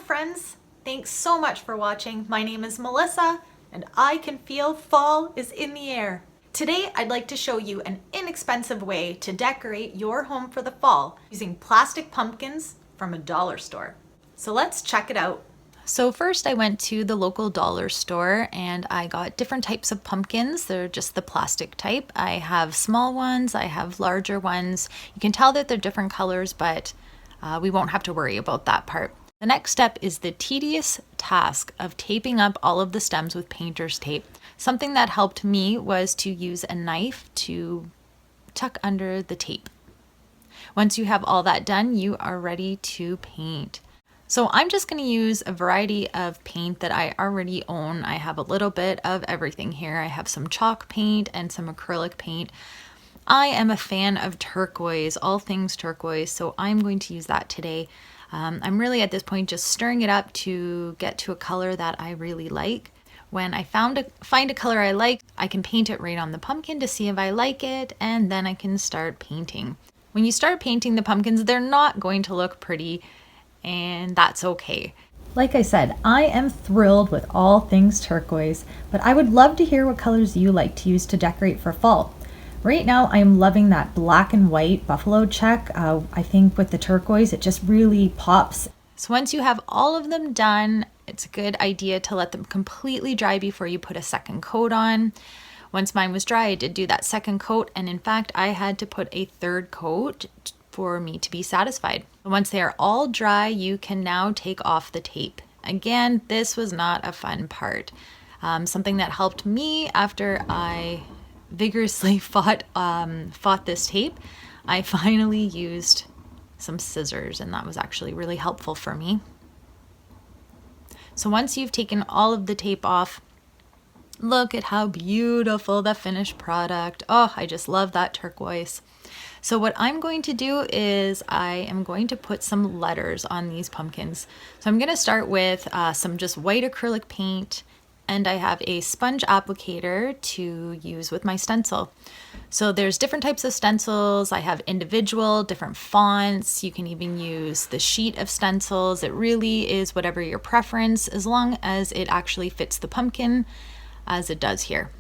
friends, thanks so much for watching. My name is Melissa and I can feel fall is in the air. Today I'd like to show you an inexpensive way to decorate your home for the fall using plastic pumpkins from a dollar store. So let's check it out. So first I went to the local dollar store and I got different types of pumpkins. They're just the plastic type. I have small ones, I have larger ones. You can tell that they're different colors, but we won't have to worry about that part. The next step is the tedious task of taping up all of the stems with painter's tape. Something that helped me was to use a knife to tuck under the tape. Once you have all that done, you are ready to paint. So I'm just going to use a variety of paint that I already own. I have a little bit of everything here. I have some chalk paint and some acrylic paint. I am a fan of turquoise, all things turquoise, so I'm going to use that today. I'm really at this point just stirring it up to get to a color that I really like. When I find a color I like, I can paint it right on the pumpkin to see if I like it, and then I can start painting. When you start painting the pumpkins, they're not going to look pretty, and that's okay. Like I said, I am thrilled with all things turquoise, but I would love to hear what colors you like to use to decorate for fall. Right now, I am loving that black and white buffalo check. I think with the turquoise, it just really pops. So once you have all of them done, it's a good idea to let them completely dry before you put a second coat on. Once mine was dry, I did do that second coat, and in fact, I had to put a third coat for me to be satisfied. Once they are all dry, you can now take off the tape. Again, this was not a fun part. Something that helped me after I vigorously fought this tape, I finally used some scissors, and that was actually really helpful for me. So once you've taken all of the tape off, look at how beautiful the finished product. Oh, I just love that turquoise. So what I'm going to do is I am going to put some letters on these pumpkins. So I'm going to start with some just white acrylic paint, and I have a sponge applicator to use with my stencil. So there's different types of stencils. I have individual, different fonts. You can even use the sheet of stencils. It really is whatever your preference, as long as it actually fits the pumpkin as it does here.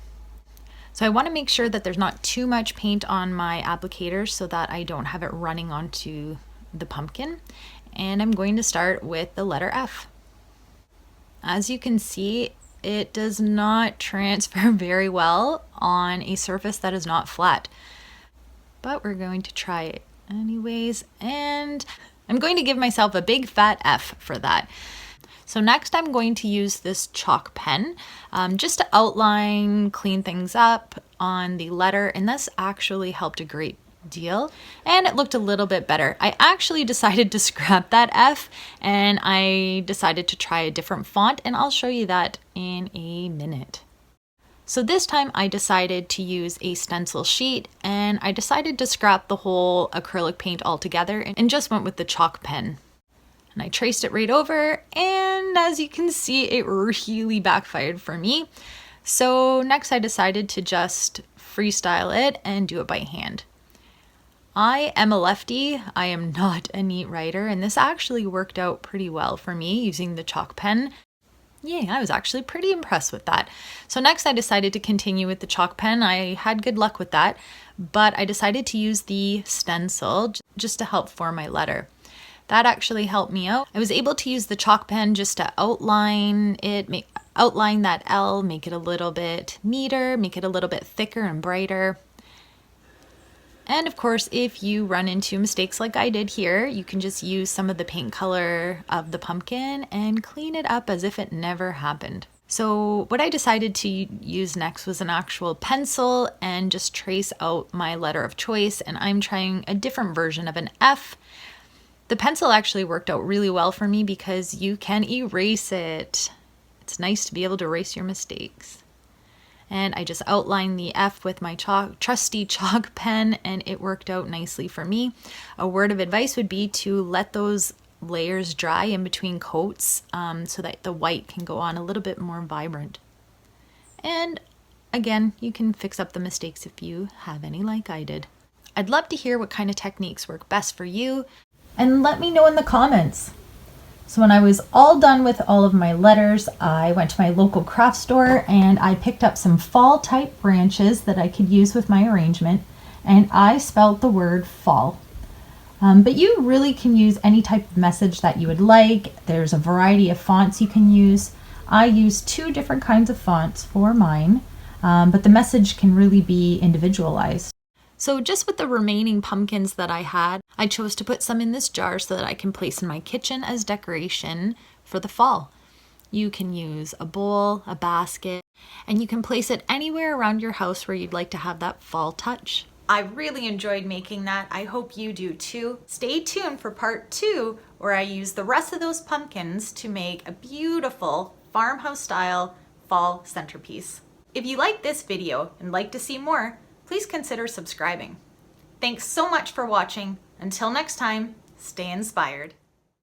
So I want to make sure that there's not too much paint on my applicator so that I don't have it running onto the pumpkin. And I'm going to start with the letter F. As you can see, it does not transfer very well on a surface that is not flat, but we're going to try it anyways, and I'm going to give myself a big fat F for that. So next I'm going to use this chalk pen just to outline, clean things up on the letter, and this actually helped a great deal, and it looked a little bit better. I actually decided to scrap that F and I decided to try a different font, and I'll show you that in a minute. So this time I decided to use a stencil sheet, and I decided to scrap the whole acrylic paint altogether and just went with the chalk pen. And I traced it right over, and as you can see, it really backfired for me. So next I decided to just freestyle it and do it by hand. I am a lefty, I am not a neat writer, and this actually worked out pretty well for me using the chalk pen. Yeah, I was actually pretty impressed with that. So next I decided to continue with the chalk pen. I had good luck with that, but I decided to use the stencil just to help form my letter. That actually helped me out. I was able to use the chalk pen just to outline it, outline that L, make it a little bit neater, make it a little bit thicker and brighter. And of course, if you run into mistakes like I did here, you can just use some of the paint color of the pumpkin and clean it up as if it never happened. So what I decided to use next was an actual pencil and just trace out my letter of choice, and I'm trying a different version of an F. The pencil actually worked out really well for me because you can erase it. It's nice to be able to erase your mistakes. And I just outlined the F with my trusty chalk pen, and it worked out nicely for me. A word of advice would be to let those layers dry in between coats so that the white can go on a little bit more vibrant. And again, you can fix up the mistakes if you have any like I did. I'd love to hear what kind of techniques work best for you, and let me know in the comments. So when I was all done with all of my letters, I went to my local craft store and I picked up some fall type branches that I could use with my arrangement, and I spelled the word fall. But you really can use any type of message that you would like. There's a variety of fonts you can use. I use 2 different kinds of fonts for mine, but the message can really be individualized. So just with the remaining pumpkins that I had, I chose to put some in this jar so that I can place in my kitchen as decoration for the fall. You can use a bowl, a basket, and you can place it anywhere around your house where you'd like to have that fall touch. I really enjoyed making that. I hope you do too. Stay tuned for part 2, where I use the rest of those pumpkins to make a beautiful farmhouse style fall centerpiece. If you like this video and like to see more, please consider subscribing. Thanks so much for watching. Until next time, stay inspired.